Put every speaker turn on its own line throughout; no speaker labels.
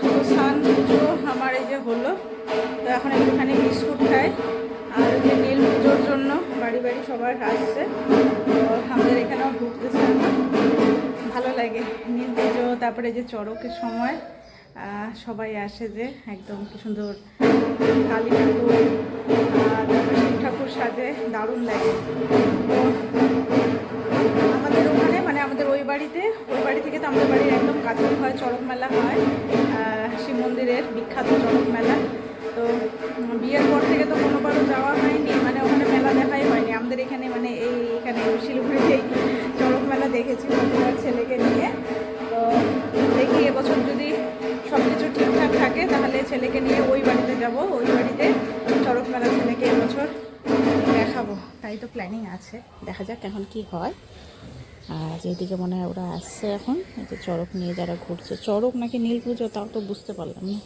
তো স্নান পুজো আমার এই যে হলো। তো এখন একটুখানি বিস্কুট খাই। আর যে নীল পুজোর জন্য বাড়ি বাড়ি সবার আসছে, তো আমাদের এখানেও ঢুকতেছে। ভালো লাগে নীল পুজো, তারপরে যে চড়কের সময় সবাই আসে, যে একদম কি সুন্দর কালী ঠাকুর, তারপরে শিব ঠাকুর সাজে, দারুণ লাগে। তো আমাদের ওখানে মানে আমাদের ওই বাড়ি থেকে তো আমাদের বাড়ির একদম কাছেই হয়, চড়ক মেলা হয়, শিব মন্দিরের বিখ্যাত চড়ক মেলা। তো বিয়ের পর থেকে তো কোনোবারও যাওয়া হয়নি, মানে ওখানে মেলা দেখাই হয়নি আমাদের এখানে, মানে এইখানে শিলিগুড়িতেই চড়ক মেলা দেখেছি আমার ছেলেকে নিয়ে। তো দেখি এবছর যদি সব কিছু ঠিকঠাক থাকে তাহলে ছেলেকে নিয়ে ওই বাড়িতে যাব, ওই বাড়িতে চড়ক মেলা ছেলেকে এবছর দেখাবো, তাই তো প্ল্যানিং আছে। দেখা যাক এখন কি হয়। আর যেদিকে মনে হয় ওরা আসছে এখন, এই যে চড়ক নিয়ে যারা ঘুরছে। চড়ক নাকি নীল পুজো তাও তো বুঝতে পারলাম না।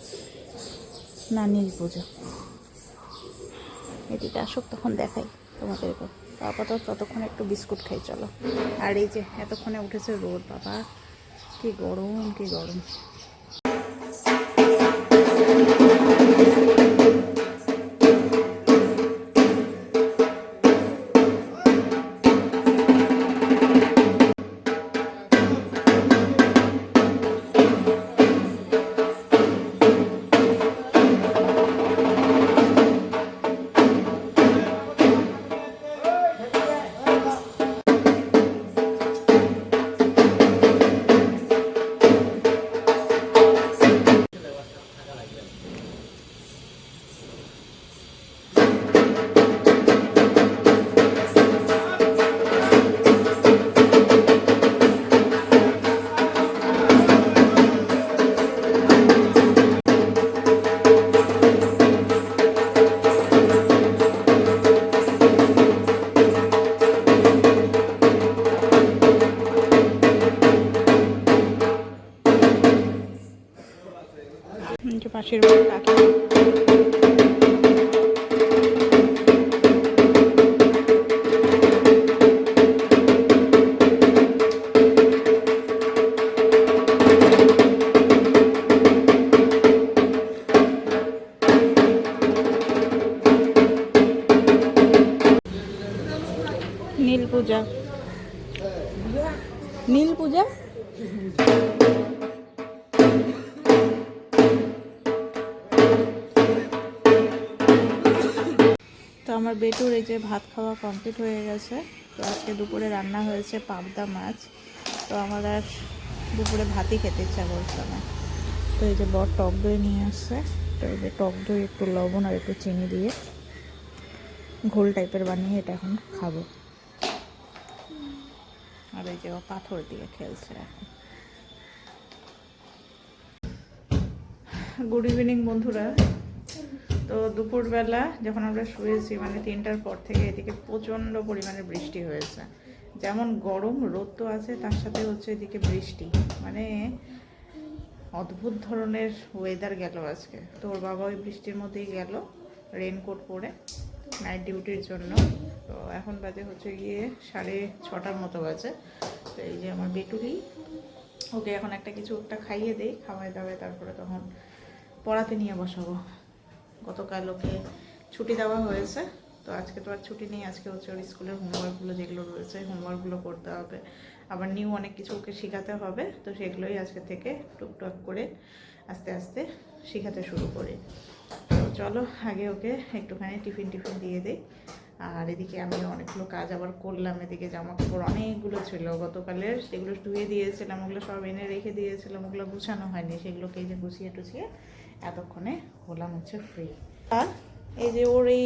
না, নীল পুজো। এদিকে আসুক তখন দেখাই তোমাদেরকে। আপাতত ততক্ষণে একটু বিস্কুট খাই চলো। আর এই যে এতক্ষণে উঠেছে রোদ, বাবা কি গরম, কি গরম। পাশের বাড়ি কাকি। নীল পূজা, নীল পূজা। তো আমার বেটুর এই যে ভাত খাওয়া কমপ্লিট হয়ে গেছে। তো আজকে দুপুরে রান্না হয়েছে পাবদা মাছ। তো আমার আর দুপুরে ভাতই খেতে ইচ্ছা করছে না। তো এই যে বর টক দই নিয়ে আসছে। তো এই যে টক দই একটু লবণ আর একটু চিনি দিয়ে ঘোল টাইপের বানিয়ে এটা এখন খাবো। আর এই যে পাথর দিয়ে খেলছে এখন। গুড ইভিনিং বন্ধুরা। তো দুপুরবেলা যখন আমরা শুয়েছি, মানে 3টার পর থেকে এদিকে প্রচণ্ড পরিমাণে বৃষ্টি হয়েছে। যেমন গরম, রোদ তো আছে, তার সাথে হচ্ছে এদিকে বৃষ্টি, মানে অদ্ভুত ধরনের ওয়েদার গেল আজকে। তো ওর বাবা ওই বৃষ্টির মধ্যেই গেল রেনকোট পরে নাইট ডিউটির জন্য। তো এখন বাজে হচ্ছে গিয়ে 6:30 মতো বাজে। তো এই যে আমার বেটুরি, ওকে এখন একটা কিছু একটা খাইয়ে দেই, খাওয়াই দাওয়ায় তারপরে তখন পড়াতে নিয়ে বসাবো। গতকাল ওকে ছুটি দেওয়া হয়েছে, তো আজকে তো আর ছুটি নেই। আজকে হচ্ছে ওর স্কুলের হোমওয়ার্কগুলো যেগুলো রয়েছে, হোমওয়ার্কগুলো করতে হবে, আবার নিউ অনেক কিছু ওকে শেখাতে হবে। তো সেগুলোই আজকে থেকে টুকটাক করে আস্তে আস্তে শেখাতে শুরু করি। তো চলো আগে ওকে একটুখানি টিফিন দিয়ে দিই। আর এদিকে আমি অনেকগুলো কাজ আবার করলাম। এদিকে জামা কাপড় অনেকগুলো ছিল গতকালের, সেগুলো ধুয়ে দিয়েছিলাম, ওগুলো সব এনে রেখে দিয়েছিলাম, ওগুলো গুছানো হয়নি, সেগুলোকে এই যে গুছিয়ে টুছিয়ে এতক্ষণে হলাম হচ্ছে ফ্রি। আর এই যে ওর এই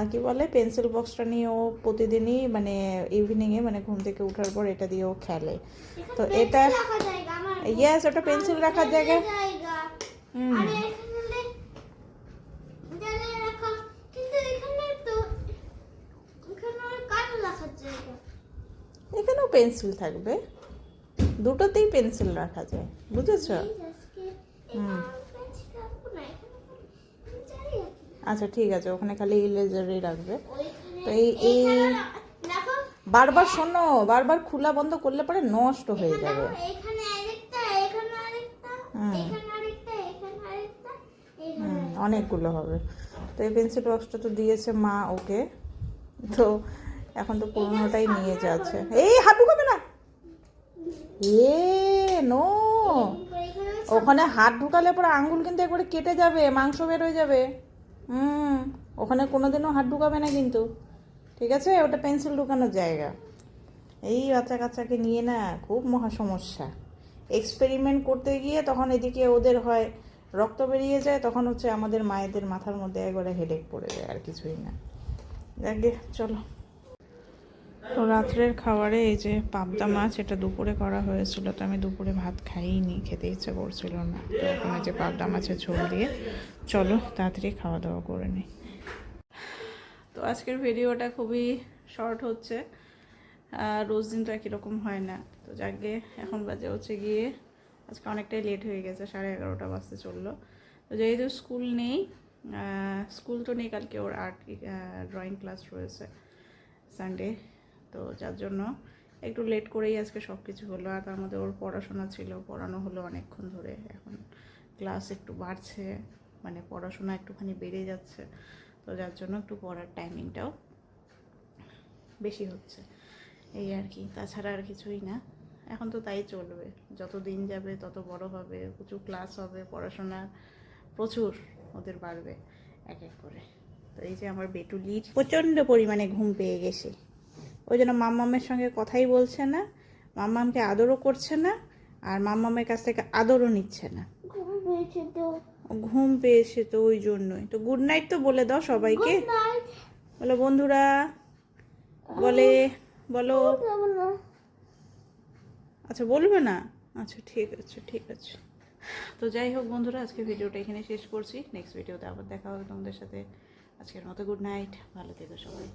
কি বলে পেন্সিল বক্সটা নিয়ে ও প্রতিদিনই মানে ইভিনিংয়ে মানে ঘুম থেকে ওঠার পর এটা দিয়ে ও খেলে। তো এটা ইয়েস, ওটা পেন্সিল রাখার জায়গা। এখানেও পেন্সিল থাকবে, দুটোতেই পেন্সিল রাখা যায়, বুঝেছো? আচ্ছা ঠিক আছে, ওখানে খালি ইরেজারই রাখবে। তো এই বারবার শোনো, বারবার খোলা বন্ধ করলে পরে নষ্ট হয়ে যাবে। অনেকগুলো হবে। তো এই পেন্সিল বক্সটা তো দিয়েছে মা ওকে, তো এখন তো পুরোনোটাই নিয়ে যাচ্ছে। এই হাত ঢুকাবে না, এ নো, ওখানে হাত ঢুকালে পরে আঙ্গুল কিন্তু একবারে কেটে যাবে, মাংস বের হয়ে যাবে। ওখানে কোনোদিনও হাত ঢুকাবে না কিন্তু, ঠিক আছে? ওটা পেন্সিল ঢুকানোর জায়গা। এই বাচ্চা কাচ্চাকে নিয়ে না খুব মহা সমস্যা। এক্সপেরিমেন্ট করতে গিয়ে তখন এদিকে ওদের হয় রক্ত বেরিয়ে যায়, তখন হচ্ছে আমাদের মায়েদের মাথার মধ্যে একবারে হেডেক পড়ে যায়, আর কিছুই না। যাকে চলো। তো রাত্রের খাবারে এই যে পাবদা মাছ, এটা দুপুরে করা হয়েছিল, তো আমি দুপুরে ভাত খাইনি, খেতে ইচ্ছে করছিল না। তো এখন এই যে পাবদা মাছের ঝোল দিয়ে চলো তাড়াতাড়ি খাওয়া দাওয়া করে নিই। তো আজকের ভিডিওটা খুবই শর্ট হচ্ছে, রোজ দিন তো একই রকম হয় না। তো যাকে এখন বাজে হচ্ছে গিয়ে আজকে অনেকটাই লেট হয়ে গেছে, 11:30 বাজতে চললো। তো যেহেতু স্কুল নেই, স্কুল তো নেই, কালকে ওর আর্ট ড্রয়িং ক্লাস রয়েছে সানডে, তো যার জন্য একটু লেট করেই আজকে সব কিছু হলো। আর তার মধ্যে ওর পড়াশোনা ছিল, পড়ানো হলো অনেকক্ষণ ধরে, এখন ক্লাস একটু বাড়ছে, মানে পড়াশোনা একটুখানি বেড়ে যাচ্ছে, তো যার জন্য একটু পড়ার টাইমিংটাও বেশি হচ্ছে, এই আর কি। তাছাড়া আর কিছুই না, এখন তো তাই চলবে, যত দিন যাবে তত বড় হবে, প্রচুর ক্লাস হবে, পড়াশোনা প্রচুর ওদের বাড়বে এক এক করে। তো এই যে আমার বেটুলির প্রচণ্ড পরিমাণে ঘুম পেয়ে গেছে, ওই জন্য মাম্মামের সঙ্গে কথাই বলছে না, মাম্মামকে আদরও করছে না, আর মাম্মামের কাছ থেকে আদরও নিচ্ছে না। ঘুম পেয়েছে তো ওই জন্যই তো। গুড নাইট তো বলে দাও সবাইকে, বলো বন্ধুরা, বলে বলো। আচ্ছা বলবে না, আচ্ছা ঠিক আছে ঠিক আছে। তো যাই হোক বন্ধুরা, আজকে ভিডিওটা এখানে শেষ করছি, নেক্সট ভিডিওতে আবার দেখা হবে তোমাদের সাথে। আজকের মতো গুড নাইট, ভালো থেকো সবাই।